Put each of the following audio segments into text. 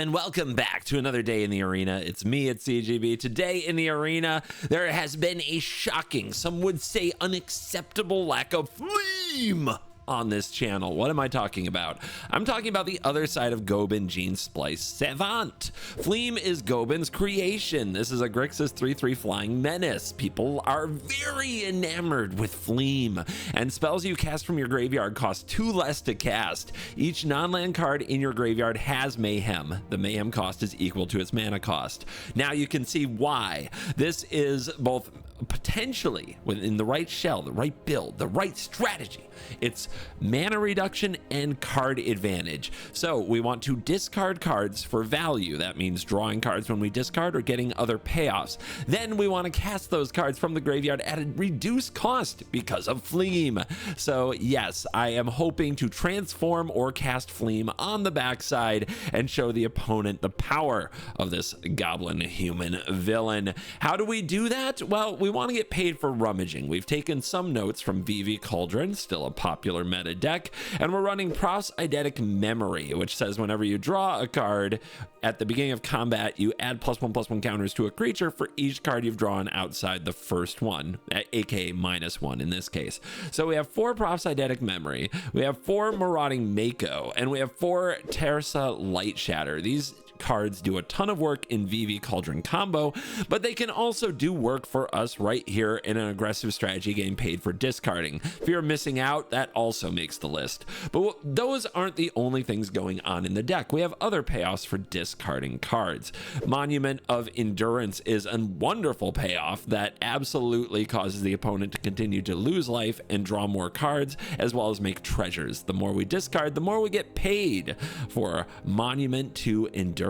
and welcome back to another day in the arena. It's me at CGB. Today in the arena, there has been a shocking, some would say unacceptable lack of Fleem on this channel. What am I talking about? I'm talking about the other side of Goben, Gene-Splice Savant. Fleem is Goben's creation. This is a grixis 3/3 flying menace. People are very enamored with Fleem, and spells you cast from your graveyard cost 2 less to cast. Each non-land card in your graveyard has mayhem. The mayhem cost is equal to its mana cost. Now you can see why this is both potentially within the right shell, the right build, the right strategy. It's mana reduction and card advantage. So we want to discard cards for value. That means drawing cards when we discard or getting other payoffs. Then we want to cast those cards from the graveyard at a reduced cost because of Fleem. So yes, I am hoping to transform or cast Fleem on the backside and show the opponent the power of this goblin human villain. How do we do that? Well, we want to get paid for rummaging. We've taken some notes from VV Cauldron, still a popular meta deck, and we're running Prof's Eidetic Memory, which says whenever you draw a card at the beginning of combat, you add +1/+1 counters to a creature for each card you've drawn outside the first one, aka -1 in this case. So we have 4 Prof's Eidetic Memory, we have 4 Marauding Mako, and we have 4 Tersa Light Shatter. These cards do a ton of work in VV Cauldron combo, but they can also do work for us right here in an aggressive strategy game paid for discarding. If you're missing out, that also makes the list. But those aren't the only things going on in the deck. We have other payoffs for discarding cards. Monument of Endurance is a wonderful payoff that absolutely causes the opponent to continue to lose life and draw more cards, as well as make treasures. The more we discard, the more we get paid for Monument to Endurance.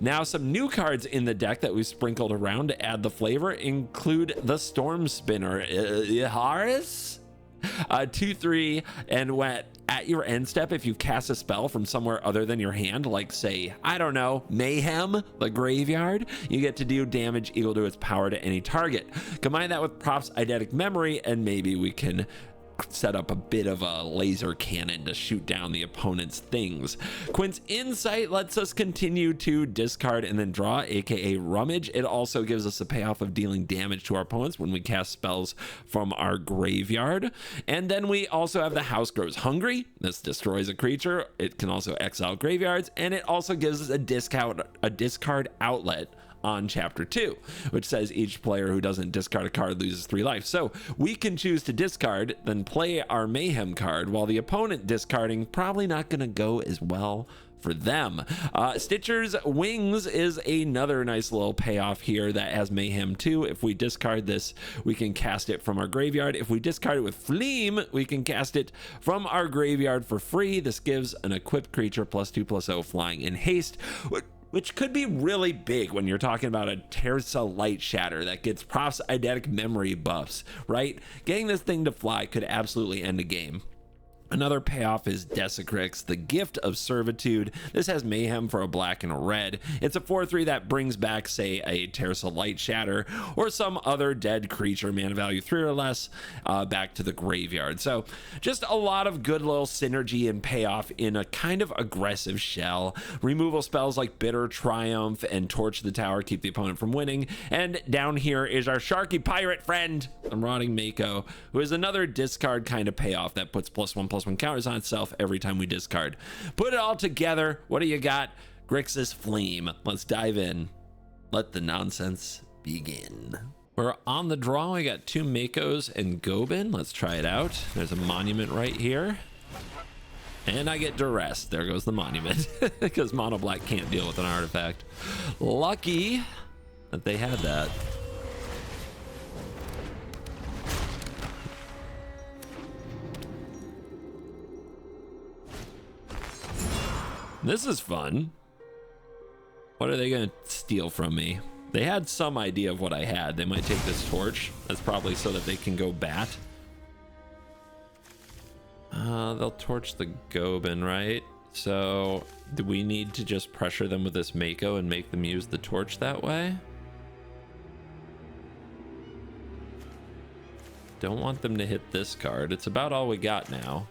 Now, some new cards in the deck that we've sprinkled around to add the flavor include the Storm Spinner, Haris, 2/3, and when at your end step, if you cast a spell from somewhere other than your hand, like say, I don't know, Mayhem, the graveyard, you get to do damage equal to its power to any target. Combine that with Prof's Eidetic Memory, and maybe we can set up a bit of a laser cannon to shoot down the opponent's things. Quint's Insight lets us continue to discard and then draw, aka rummage. It also gives us a payoff of dealing damage to our opponents when we cast spells from our graveyard. And then we also have the House Grows Hungry. This destroys a creature. It can also exile graveyards, and it also gives us a discard outlet on chapter 2, which says each player who doesn't discard a card loses 3 life. So we can choose to discard, then play our Mayhem card, while the opponent discarding probably not going to go as well for them. Stitcher's Wings is another nice little payoff here that has Mayhem too. If we discard this, we can cast it from our graveyard. If we discard it with Fleem, we can cast it from our graveyard for free. This gives an equipped creature +2/+0 flying and haste, which could be really big when you're talking about a Tersa Light Shatter that gets Prof's Eidetic Memory buffs, right? Getting this thing to fly could absolutely end a game. Another payoff is Desecrix, the Gift of Servitude. This has Mayhem for a black and a red. It's a 4/3 that brings back, say, a Tersa Light Shatter or some other dead creature, mana value 3 or less, back to the graveyard. So just a lot of good little synergy and payoff in a kind of aggressive shell. Removal spells like Bitter Triumph and Torch the Tower keep the opponent from winning. And down here is our Sharky Pirate friend, the Marauding Mako, who is another discard kind of payoff that puts +1/+1 counters on itself every time we discard. Put it all together, what do you got? Grixis Fleem. Let's dive in. Let the nonsense begin. We're on the draw. We got 2 Makos and Goben. Let's try it out. There's a monument right here, and I get duress. There goes the monument because mono black can't deal with an artifact. Lucky that they had that. This is fun. What are they going to steal from me? They had some idea of what I had. They might take this torch. That's probably so that they can go bat. They'll torch the Goben, right? So do we need to just pressure them with this Mako and make them use the torch that way? Don't want them to hit this card. It's about all we got now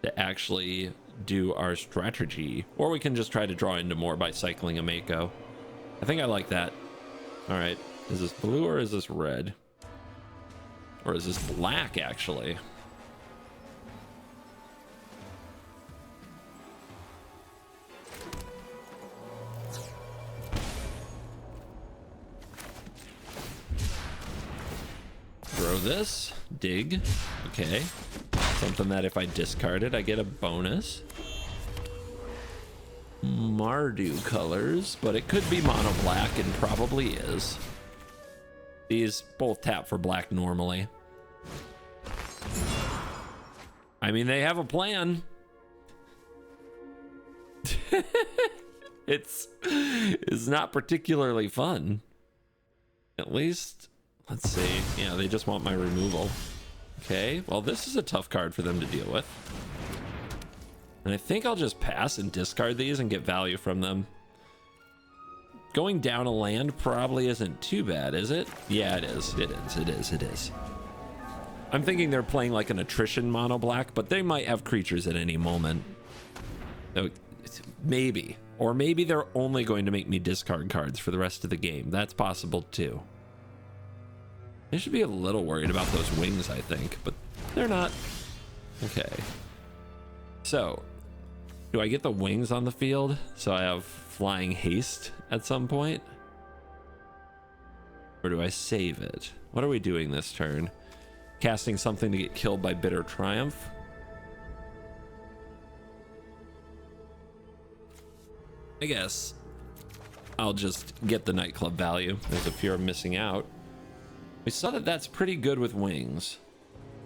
to actually do our strategy, or we can just try to draw into more by cycling a Mako. I think I like that. All right, is this blue or is this red? Or is this black, actually? Throw this, dig, okay. Something that if I discard it, I get a bonus. Mardu colors, but it could be mono black and probably is. These both tap for black normally. I mean, they have a plan. It's not particularly fun. At least, let's see. Yeah, they just want my removal. Okay, well, this is a tough card for them to deal with. And I think I'll just pass and discard these and get value from them. Going down a land probably isn't too bad, is it? Yeah, it is. It is. I'm thinking they're playing like an attrition mono black, but they might have creatures at any moment. So maybe. Or maybe they're only going to make me discard cards for the rest of the game. That's possible too. They should be a little worried about those wings, I think, but they're not. Okay. So, do I get the wings on the field so I have flying haste at some point? Or do I save it? What are we doing this turn? Casting something to get killed by Bitter Triumph? I guess I'll just get the nightclub value. There's a fear of missing out. We saw that that's pretty good with wings.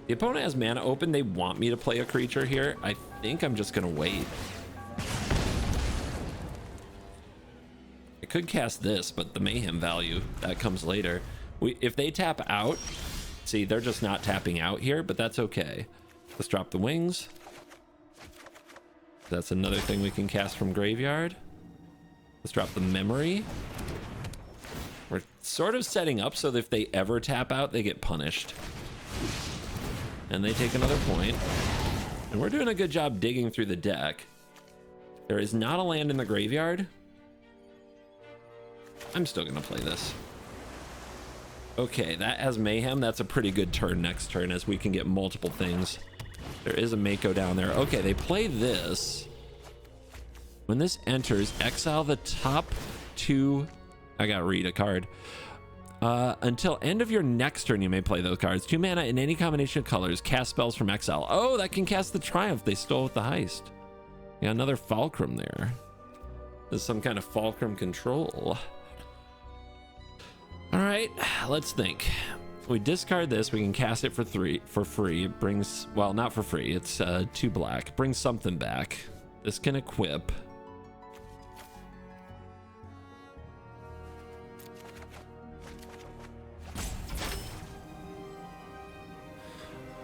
The opponent has mana open. They want me to play a creature here. I think I'm just gonna wait. I could cast this, but the mayhem value that comes later. If they tap out, see, they're just not tapping out here, but that's okay. Let's drop the wings. That's another thing we can cast from graveyard. Let's drop the memory. We're sort of setting up so that if they ever tap out, they get punished. And they take another point. And we're doing a good job digging through the deck. There is not a land in the graveyard. I'm still gonna play this. Okay, that has mayhem. That's a pretty good turn next turn as we can get multiple things. There is a Mako down there. Okay, they play this. When this enters, exile the top two. I gotta read a card. Until end of your next turn, you may play those cards. 2 mana in any combination of colors. Cast spells from exile. Oh, that can cast the Triumph they stole with the heist. Yeah, another Fulcrum there. There's some kind of Fulcrum control. All right, let's think. We discard this. We can cast it for free. It brings, well, not for free. It's 2 black. Brings something back. This can equip.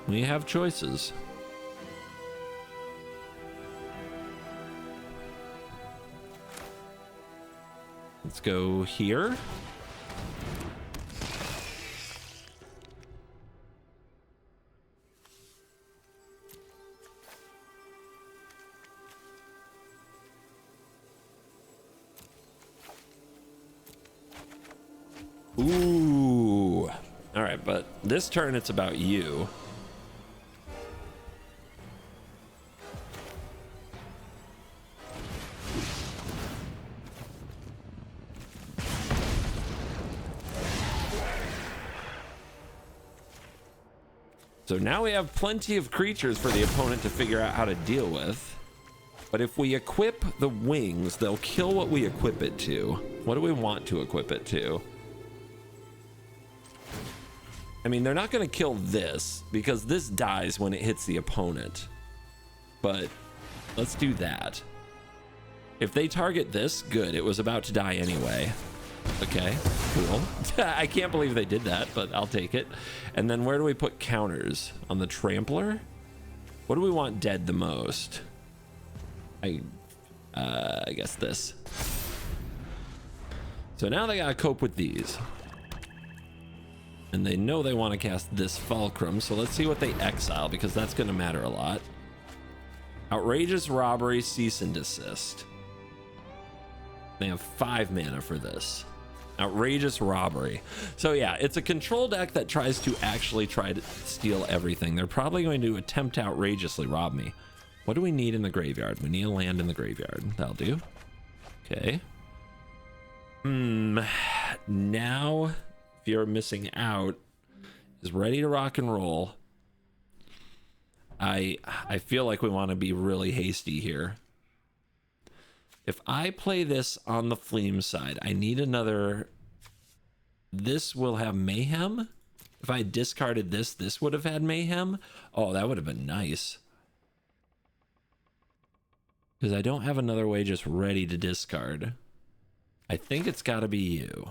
We have choices. Let's go here. Ooh. All right, but this turn it's about you. So now we have plenty of creatures for the opponent to figure out how to deal with. But if we equip the wings, they'll kill what we equip it to. What do we want to equip it to? I mean, they're not going to kill this because this dies when it hits the opponent. But let's do that. If they target this, good. It was about to die anyway. Okay, cool. I can't believe they did that, but I'll take it. And then where do we put counters? On the Trampler? What do we want dead the most? I guess this. So now they gotta cope with these. And they know they want to cast this Fulcrum, so let's see what they exile, because that's gonna matter a lot. Outrageous Robbery, Cease and Desist. They have 5 mana for this. Outrageous Robbery. So yeah, it's a control deck that tries to actually try to steal everything. They're probably going to attempt to outrageously rob me. What do we need in the graveyard? We need a land in the graveyard. That'll do. Okay. Now, Fear of Missing Out is ready to rock and roll. I feel like we want to be really hasty here. If I play this on the Fleem side, I need another... This will have Mayhem. If I discarded this, this would have had Mayhem. Oh, that would have been nice. Because I don't have another way just ready to discard. I think it's got to be you.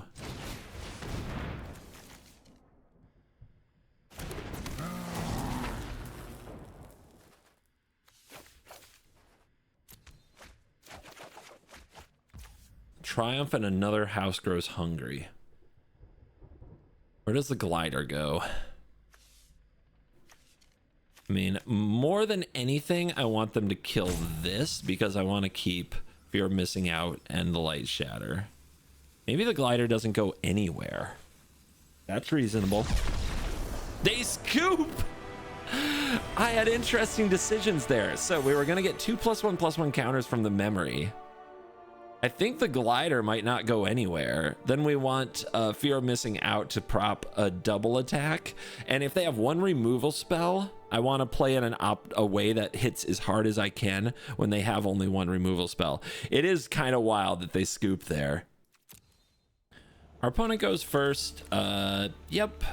Triumph and another house grows hungry. Where does the glider go? I mean, more than anything, I want them to kill this because I want to keep Fear of Missing Out and the Light Shatter. Maybe the glider doesn't go anywhere. That's reasonable. They scoop! I had interesting decisions there. So we were going to get 2+1/+1 counters from the memory. I think the glider might not go anywhere. Then we want Fear of Missing Out to prop a double attack. And if they have 1 removal spell, I want to play in a way that hits as hard as I can when they have only 1 removal spell. It is kind of wild that they scoop there. Our opponent goes first. Yep.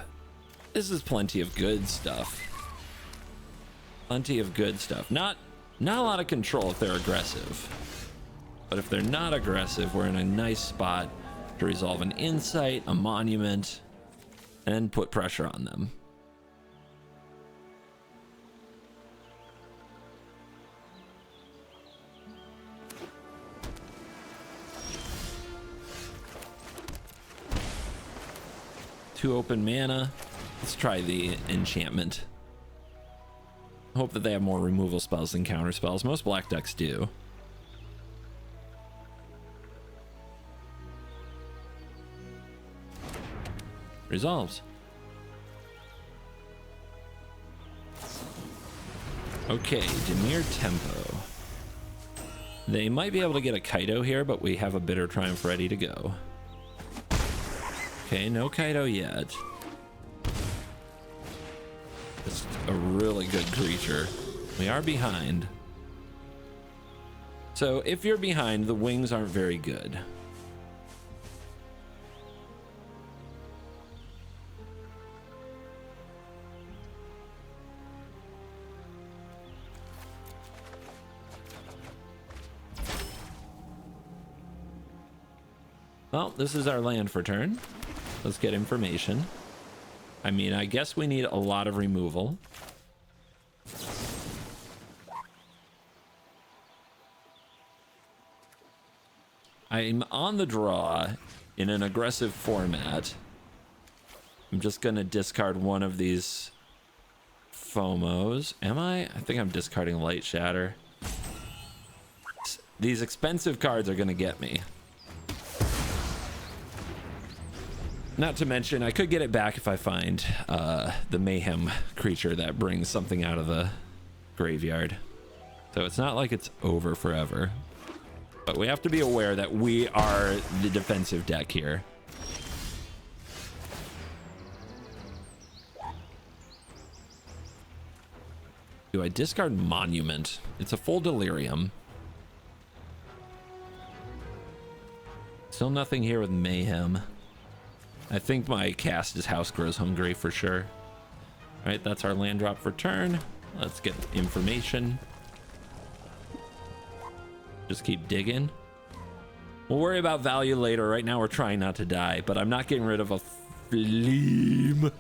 This is plenty of good stuff. Plenty of good stuff. Not a lot of control if they're aggressive. But if they're not aggressive, we're in a nice spot to resolve an Insight, a Monument, and put pressure on them. Two open mana. Let's try the enchantment. Hope that they have more removal spells than counter spells. Most black decks do. Resolves. Okay, Dimir Tempo. They might be able to get a Kaido here, but we have a Bitter Triumph ready to go. Okay, no Kaido yet. It's a really good creature. We are behind. So if you're behind, the wings aren't very good. Well, this is our land for turn. Let's get information. I mean, I guess we need a lot of removal. I'm on the draw in an aggressive format. I'm just gonna discard one of these FOMOs. Am I? I think I'm discarding Light Shatter. These expensive cards are gonna get me. Not to mention, I could get it back if I find the Mayhem creature that brings something out of the graveyard. So it's not like it's over forever. But we have to be aware that we are the defensive deck here. Do I discard Monument? It's a full Delirium. Still nothing here with Mayhem. I think my cast is House Grows Hungry for sure. All right, that's our land drop for turn. Let's get information. Just keep digging. We'll worry about value later. Right now we're trying not to die, but I'm not getting rid of a Fleem.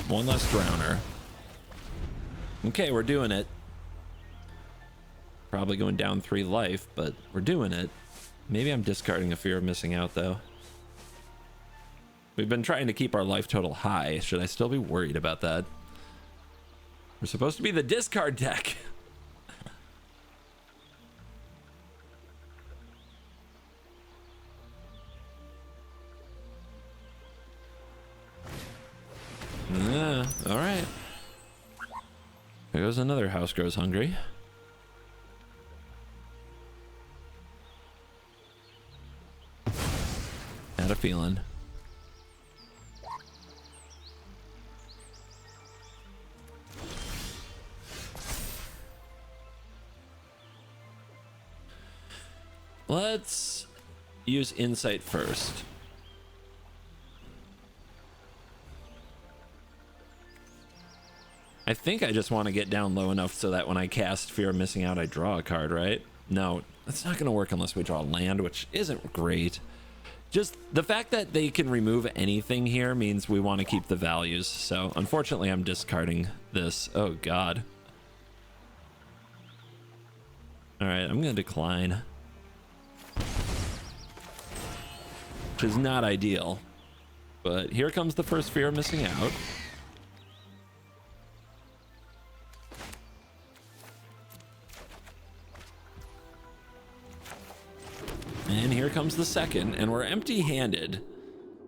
One less Drowner. Okay, we're doing it. Probably going down 3 life, but we're doing it. Maybe I'm discarding a fear of missing out, though. We've been trying to keep our life total high. Should I still be worried about that? We're supposed to be the discard deck. All right. There goes another house grows hungry. Had a feeling. Let's use insight first. I think I just want to get down low enough so that when I cast Fear of Missing Out, I draw a card, right? No, that's not going to work unless we draw land, which isn't great. Just the fact that they can remove anything here means we want to keep the values. So unfortunately, I'm discarding this. Oh, God. All right, I'm going to decline. Which is not ideal. But here comes the first Fear of Missing Out. And here comes the second, and we're empty-handed,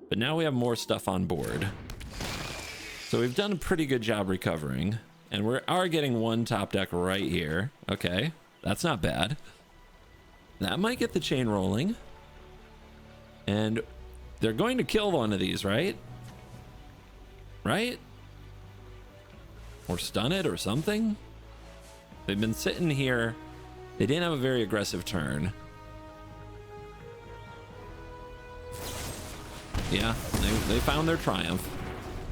but now we have more stuff on board. So we've done a pretty good job recovering, and we are getting one top deck right here. Okay, that's not bad. That might get the chain rolling. And they're going to kill one of these, right? Right? Or stun it or something? They've been sitting here. They didn't have a very aggressive turn. Yeah, they found their triumph.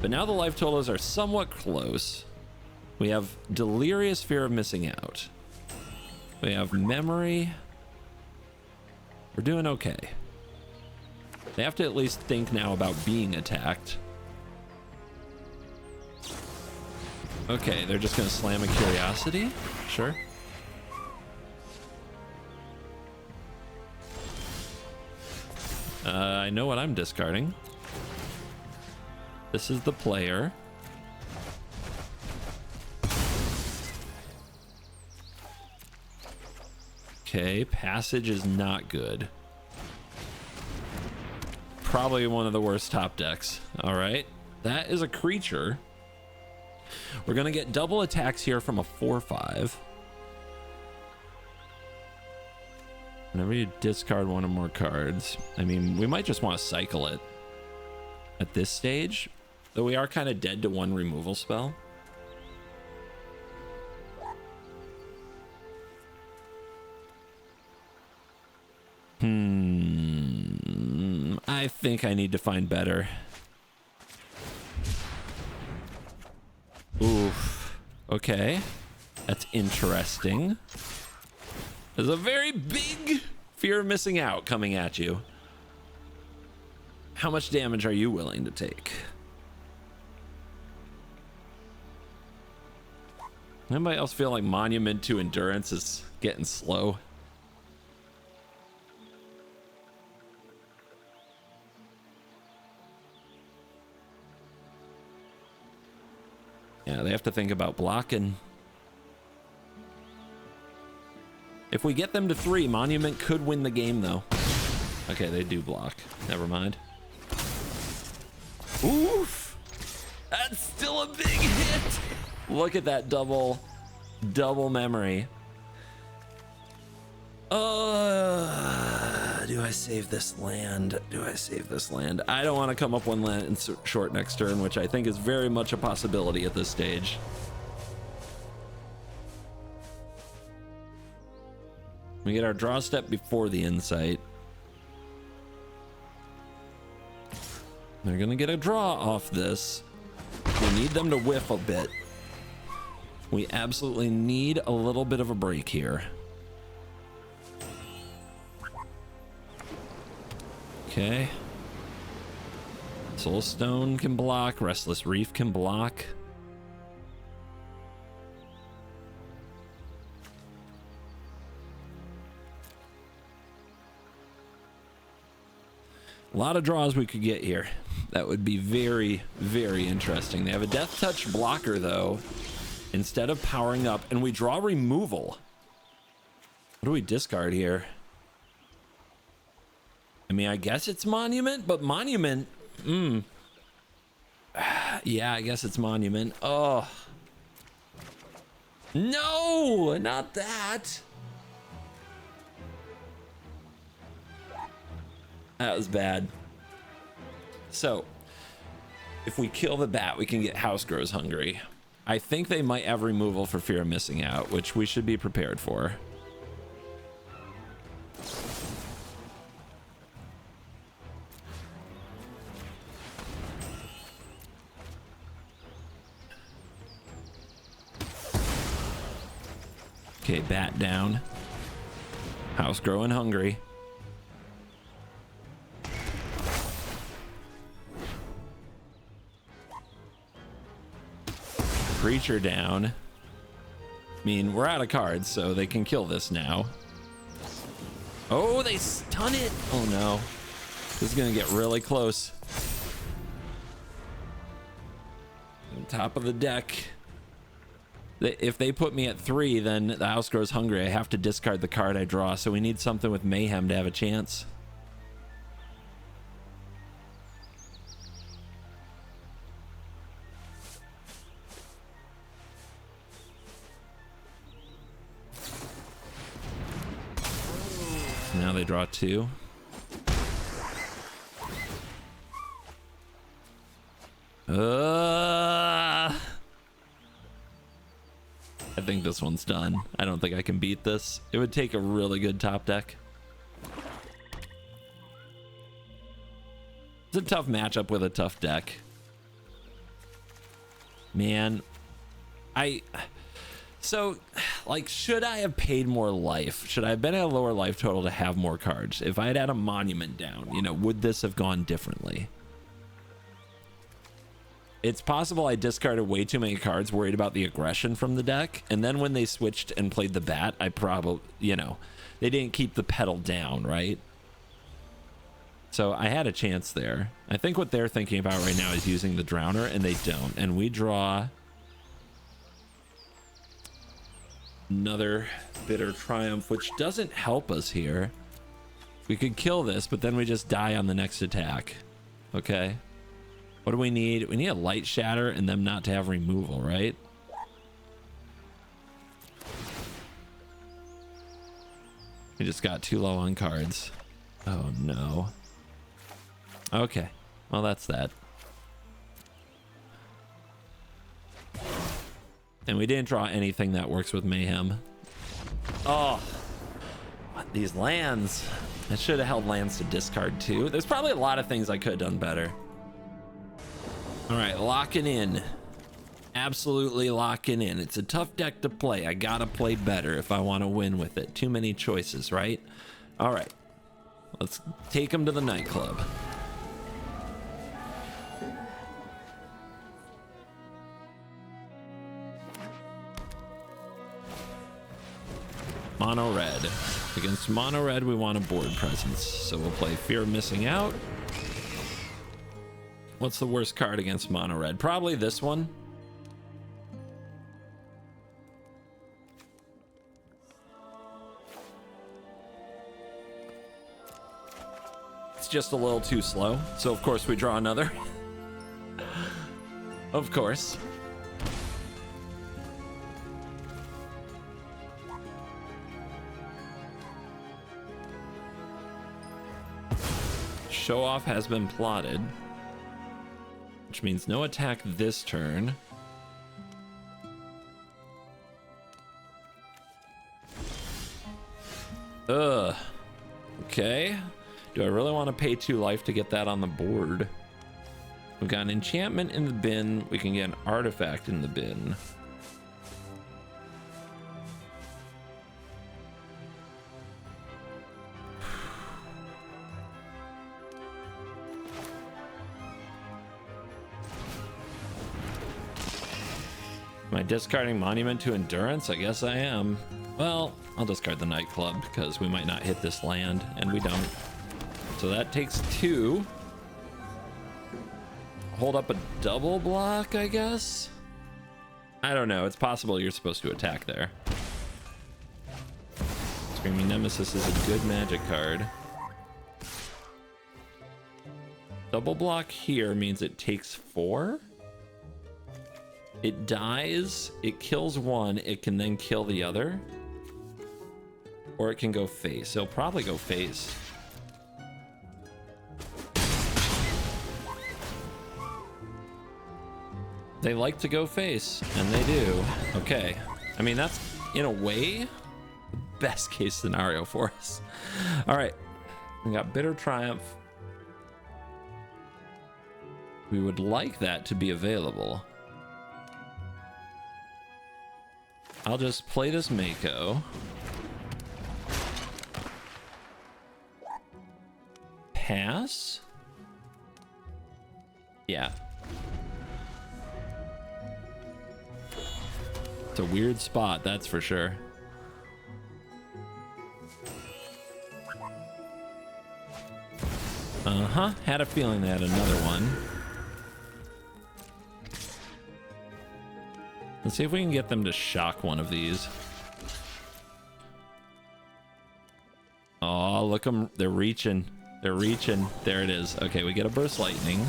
But now the life totals are somewhat close. We have Delirious Fear of Missing Out. We have Memory. We're doing okay. They have to at least think now about being attacked. Okay, they're just gonna slam a Curiosity? Sure. I know what I'm discarding. This is the player. Okay, Passage is not good. Probably one of the worst top decks. All right, that is a creature. We're gonna get double attacks here from a 4/5. Whenever you discard one or more cards, I mean, we might just want to cycle it at this stage, though we are kind of dead to one removal spell. I think I need to find better. Oof. Okay. That's interesting. There's a very big Fear of Missing Out coming at you. How much damage are you willing to take? Anybody else feel like Monument to Endurance is getting slow? Yeah, they have to think about blocking. If we get them to 3, Monument could win the game, though. Okay, they do block. Never mind. Oof! That's still a big hit! Look at that double memory. Do I save this land? Do I save this land? I don't want to come up one land short next turn, which I think is very much a possibility at this stage. We get our draw step before the insight. They're gonna get a draw off this. We need them to whiff a bit. We absolutely need a little bit of a break here. Okay. Soulstone can block. Restless Reef can block. A lot of draws we could get here. That would be very, very interesting. They have a Death Touch blocker, though, instead of powering up, and we draw removal. What do we discard here? I mean, I guess it's Monument, but Monument... Yeah, I guess it's Monument. Oh. No, not that. That was bad. So, if we kill the bat, we can get House Grows Hungry. I think they might have removal for fear of missing out, which we should be prepared for. Okay, bat down. House growing hungry. Creature down. I mean, we're out of cards, so they can kill this now. Oh, they stun it. Oh no. This is gonna get really close. On top of the deck. If they put me at 3, then the House Grows Hungry. I have to discard the card I draw, so we need something with Mayhem to have a chance. Now they draw 2. I think this one's done. I don't think I can beat this. It would take a really good top deck. It's a tough matchup with a tough deck. Man, so, like, should I have paid more life? Should I have been at a lower life total to have more cards? If I had had a Monument down, you know, would this have gone differently? It's possible I discarded way too many cards, worried about the aggression from the deck. And then when they switched and played the bat, I probably, you know, they didn't keep the pedal down, right? So I had a chance there. I think what they're thinking about right now is using the Drowner, and they don't. And we draw another Bitter Triumph, which doesn't help us here. We could kill this, but then we just die on the next attack. Okay. What do we need? We need a Light Shatter and them not to have removal, right? We just got too low on cards. Oh no. Okay. Well, that's that. And we didn't draw anything that works with Mayhem. Oh, what, these lands. I should have held lands to discard too. There's probably a lot of things I could have done better. All right, locking in. Absolutely locking in. It's a tough deck to play. I gotta play better if I want to win with it. Too many choices, right? All right, let's take them to the nightclub. Mono red. Against mono red, we want a board presence. So we'll play Fear of Missing Out. What's the worst card against mono red? Probably this one. It's just a little too slow. So of course we draw another. Of course. Show off has been plotted, which means no attack this turn. Ugh. Okay. Do I really want to pay 2 life to get that on the board? We've got an enchantment in the bin. We can get an artifact in the bin. Am I discarding Monument to Endurance? I guess I am. Well, I'll discard the Nightclub because we might not hit this land, and we don't. So that takes 2. Hold up a double block, I guess? I don't know. It's possible you're supposed to attack there. Screaming Nemesis is a good magic card. Double block here means it takes 4. It dies, it kills one, it can then kill the other. Or it can go face. It'll probably go face. They like to go face, and they do. Okay. I mean, that's, in a way, the best case scenario for us. All right. We got Bitter Triumph. We would like that to be available. I'll just play this Mako. Pass? Yeah. It's a weird spot, that's for sure. Uh-huh, had a feeling they had another one. Let's see if we can get them to shock one of these. Oh, look them, they're reaching. They're reaching. There it is. Okay, we get a Burst Lightning.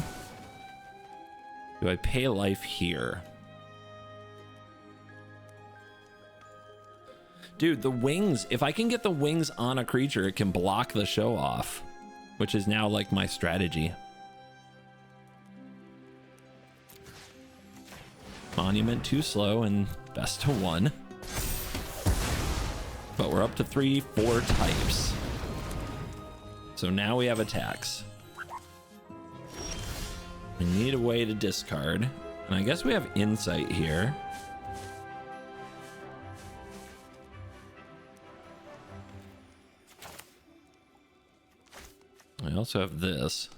Do I pay life here? Dude, the wings, if I can get the wings on a creature, it can block the show off, which is now like my strategy. Monument too slow and best to 1. But we're up to 3, 4 types. So now we have attacks. We need a way to discard. And I guess we have insight here. I also have this.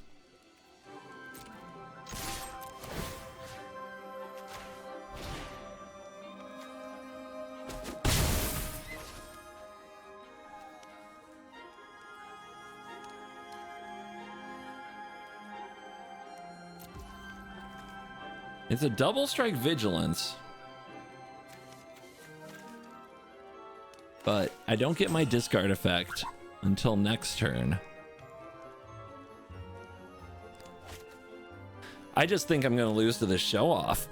It's a double strike vigilance. But I don't get my discard effect until next turn. I just think I'm going to lose to this show off.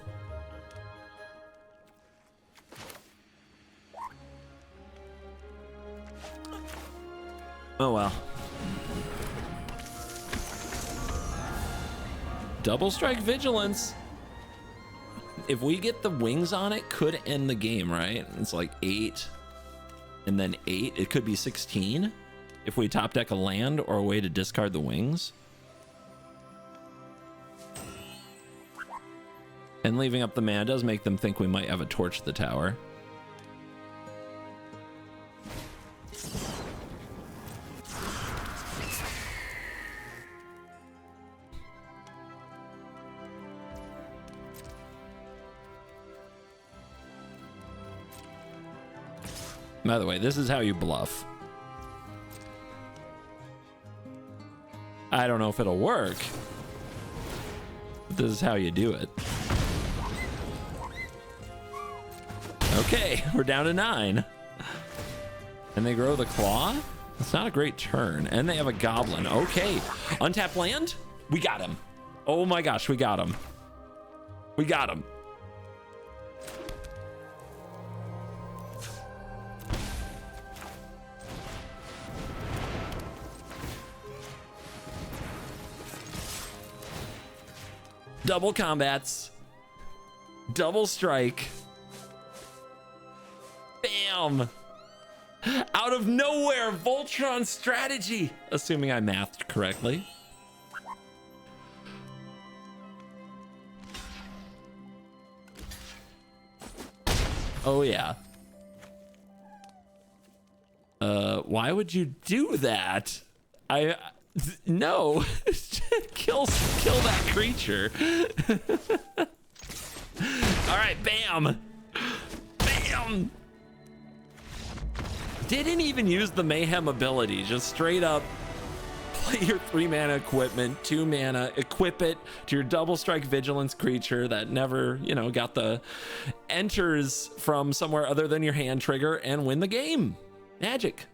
Oh well. Double strike vigilance. If we get the wings on it, could end the game, right? It's like 8 and then 8. It could be 16 if we top deck a land or a way to discard the wings. And leaving up the mana does make them think we might have a torch the tower. By the way, this is how you bluff. I don't know if it'll work, but this is how you do it. Okay, we're down to 9. And they grow the claw? It's not a great turn. And they have a goblin. Okay, untap land? We got him. Oh my gosh, we got him. We got him. Double combats. Double strike. Bam. Out of nowhere, Voltron strategy. Assuming I mathed correctly. Oh yeah. Why would you do that? No. kill that creature. All right, bam. Bam. Didn't even use the mayhem ability, just straight up play your 3-mana equipment, 2 mana, equip it to your double strike vigilance creature that never, you know, got the enters from somewhere other than your hand trigger, and win the game. Magic.